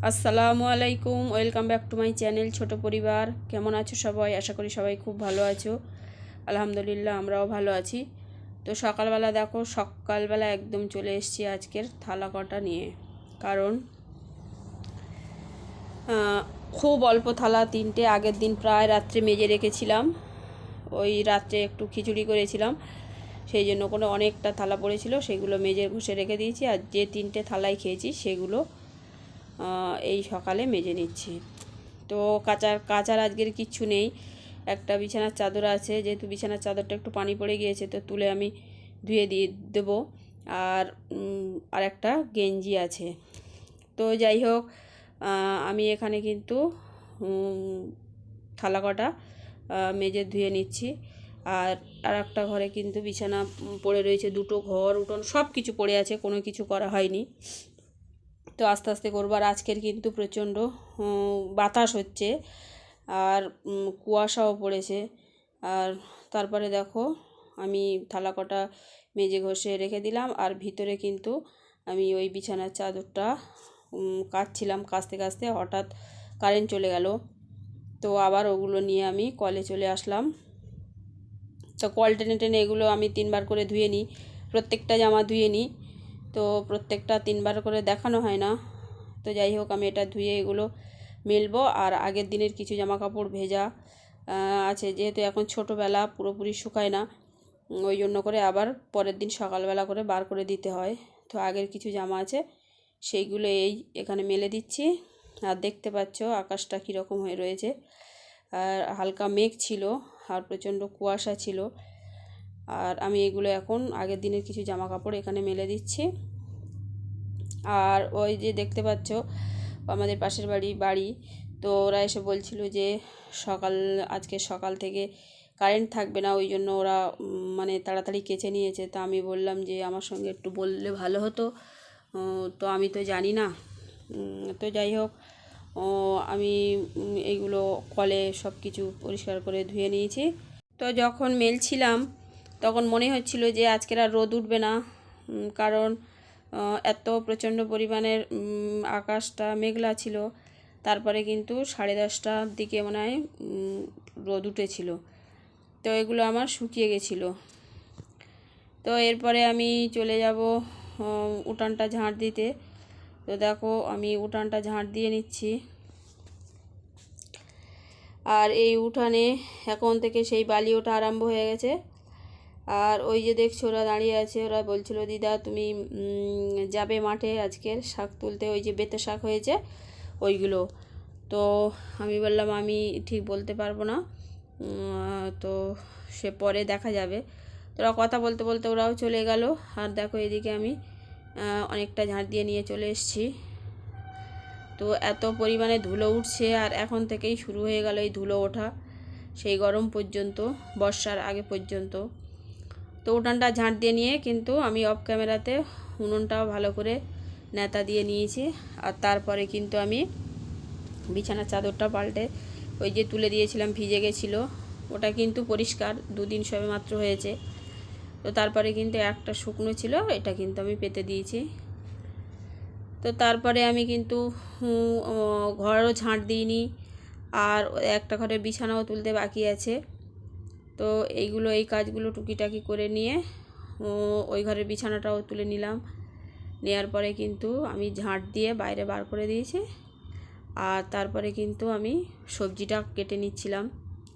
আসসালামু আলাইকুম, welcome back to my channel ছোট পরিবার। কেমন আছো সবাই? আশা করি সবাই খুব ভালো আছো। আলহামদুলিল্লাহ, আমরাও ভালো আছি। তো সকালবেলা একদম চলে এসেছি আজকের থালা কটা নিয়ে। কারণ খুব অল্প থালা, তিনটে আগের দিন প্রায় রাত্রে মেজে রেখেছিলাম। ওই রাত্রে একটু খিচুড়ি করেছিলাম, সেই জন্য করে অনেকটা থালা পড়েছিল, সেগুলো মেজে ঘষে রেখে দিয়েছি। আর যে তিনটে থালায় খেয়েছি সেগুলো এই সকালে মেজে নিচ্ছি। তো কাচার আজকের কিচ্ছু নেই। একটা বিছানার চাদর আছে, যেহেতু বিছানার চাদরটা একটু পানি পড়ে গিয়েছে, তো তুলে আমি ধুয়ে দিয়ে দেবো। আর একটা গেঞ্জি আছে। তো যাই হোক, আমি এখানে কিন্তু থালা কটা মেজে ধুয়ে নিচ্ছি। আর একটা ঘরে কিন্তু বিছানা পড়ে রয়েছে, দুটো ঘর উঠোন সব কিছু পড়ে আছে, কোনো কিছু করা হয়নি। তো আস্তে আস্তে করবো। আর আজকের কিন্তু প্রচণ্ড বাতাস হচ্ছে, আর কুয়াশাও পড়েছে। আর তারপরে দেখো, আমি থালা কটা মেজে ঘষে রেখে দিলাম। আর ভিতরে কিন্তু আমি ওই বিছানার চাদরটা কাচছিলাম, কাচতে কাচতে হঠাৎ কারেন্ট চলে গেল। তো আবার ওগুলো নিয়ে আমি কলে চলে আসলাম। তো কল টেনে টেনে এগুলো আমি 3বার করে ধুয়ে নিই, প্রত্যেকটা জামা ধুয়ে নিই। তো প্রত্যেকটা 3বার করে দেখানো হয় না। তো যাই হোক, আমি এটা ধুয়ে এগুলো মেলবো। আর আগের দিনের কিছু জামা কাপড় ভেজা আছে, যেহেতু এখন ছোটোবেলা পুরোপুরি শুকায় না, ওই জন্য করে আবার পরের দিন সকালবেলা করে বার করে দিতে হয়। তো আগের কিছু জামা আছে, সেইগুলো এখানে মেলে দিচ্ছি। আর দেখতে পাচ্ছ আকাশটা কীরকম হয়ে রয়েছে। আর হালকা মেঘ ছিল, আর প্রচণ্ড কুয়াশা ছিল। আর আমি এগুলো এখন আগের দিনের কিছু জামা কাপড় এখানে মেলে দিচ্ছি। আর ওই যে দেখতে পাচ্ছ আমাদের পাশের বাড়ি, তো ওরা এসে বলছিল যে আজকে সকাল থেকে কারেন্ট থাকবে না, ওই জন্য ওরা মানে তাড়াতাড়ি কেচে নিয়েছে। তা আমি বললাম যে আমার সঙ্গে একটু বললে ভালো হতো, তো আমি তো জানি না। তো যাই হোক, আমি এইগুলো কলে সব কিছু পরিষ্কার করে ধুয়ে নিয়েছি। তো যখন মেলছিলাম তখন মনে হচ্ছিল যে আজকের আর রোদ উঠবে না, কারণ এত প্রচণ্ড পরিমাণের আকাশটা মেঘলা ছিল। তারপরে কিন্তু 10:30টার দিকে মনে হয় রোদ উঠেছিল। তো এগুলো আমার শুকিয়ে গেছিলো। তো এরপরে আমি চলে যাব উঠানটা ঝাঁট দিতে। তো দেখো, আমি উঠানটা ঝাঁট দিয়ে নিচ্ছি। আর এই উঠানে এখন থেকে সেই বালি ওঠা আরম্ভ হয়ে গেছে। আর ওই যে দেখছো ওরা দাঁড়িয়ে আছে, ওরা বলছিল দিদা তুমি যাবে মাঠে আজকের শাক তুলতে, ওই যে বেতে শাক হয়েছে ওইগুলো। তো আমি বললাম আমি ঠিক বলতে পারবো না, তো সে পরে দেখা যাবে। তোরা কথা বলতে বলতে ওরাও চলে গেল। আর দেখো, এদিকে আমি অনেকটা ঝাঁট দিয়ে নিয়ে চলে এসেছি। তো এত পরিমাণে ধুলো উঠছে, আর এখন থেকেই শুরু হয়ে গেল এই ধুলো ওঠা, সেই গরম পর্যন্ত, বর্ষার আগে পর্যন্ত। তো উঠানটা ঝাঁট দিয়ে নিয়ে কিন্তু আমি অফ ক্যামেরাতে উনুনটাও ভালো করে নেতা দিয়ে নিয়েছি। আর তারপরে কিন্তু আমি বিছানার চাদরটা পাল্টে ওই যে তুলে দিয়েছিলাম, ভিজে গেছিলো, ওটা কিন্তু পরিষ্কার 2 দিন সবে মাত্র হয়েছে। তো তারপরে কিন্তু একটা শুকনো ছিল, এটা কিন্তু আমি পেতে দিয়েছি। তো তারপরে আমি কিন্তু ঘরও ঝাঁট দিইনি, আর একটা ঘরে বিছানাও তুলতে বাকি আছে। তো এই কাজগুলো টুকিটাকি করে নিয়ে ওই ঘরের বিছানাটাও তুলে নিলাম। নেওয়ার পরে কিন্তু আমি ঝাঁট দিয়ে বাইরে বার করে দিয়েছি। আর তারপরে কিন্তু আমি সবজিটা কেটে নিচ্ছিলাম,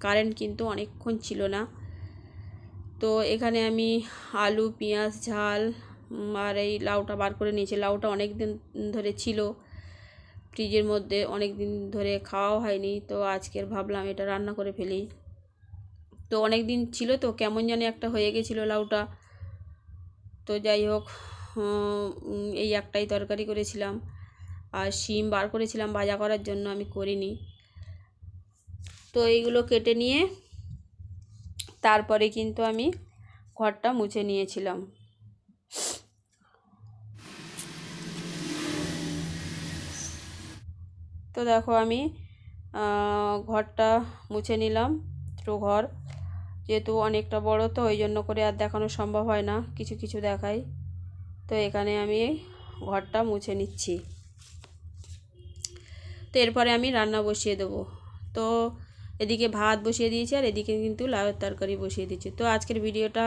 কারেন্ট কিন্তু অনেকক্ষণ ছিল না। তো এখানে আমি আলু, পেঁয়াজ, ঝাল আর এই লাউটা বার করে নিয়েছি। লাউটা অনেক দিন ধরে ছিল ফ্রিজের মধ্যে, অনেক দিন ধরে খাওয়াও হয়নি, তো আজকের ভাবলাম এটা রান্না করে ফেলি। তো অনেক দিন ছিল, তো কেমন জানি একটা হয়ে গেছিলো লাউটা। তো যাই হোক, এই একটাই তরকারি করেছিলাম। আর শিম বার করেছিলাম ভাজা করার জন্য, আমি করিনি। তো এইগুলো কেটে নিয়ে তারপরে কিন্তু আমি ঘরটা মুছে নিয়েছিলাম। তো দেখো, আমি ঘরটা মুছে নিলাম। তো ঘর যেহেতু অনেকটা বড়, তো ওই জন্য করে আর দেখানো সম্ভব হয় না, কিছু কিছু দেখাই। তো এখানে আমি ঘরটা মুছে নিচ্ছি। তো এরপরে আমি রান্না বসিয়ে দেবো। তো এদিকে ভাত বসিয়ে দিয়েছি আর এদিকে কিন্তু লাউয়ের তরকারি বসিয়ে দিচ্ছি। তো আজকের ভিডিওটা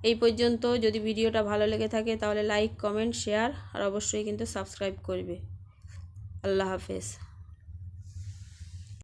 এই পর্যন্ত। যদি ভিডিওটা ভালো লেগে থাকে তাহলে লাইক, কমেন্ট, শেয়ার আর অবশ্যই কিন্তু সাবস্ক্রাইব করবে। আল্লাহ হাফেজ।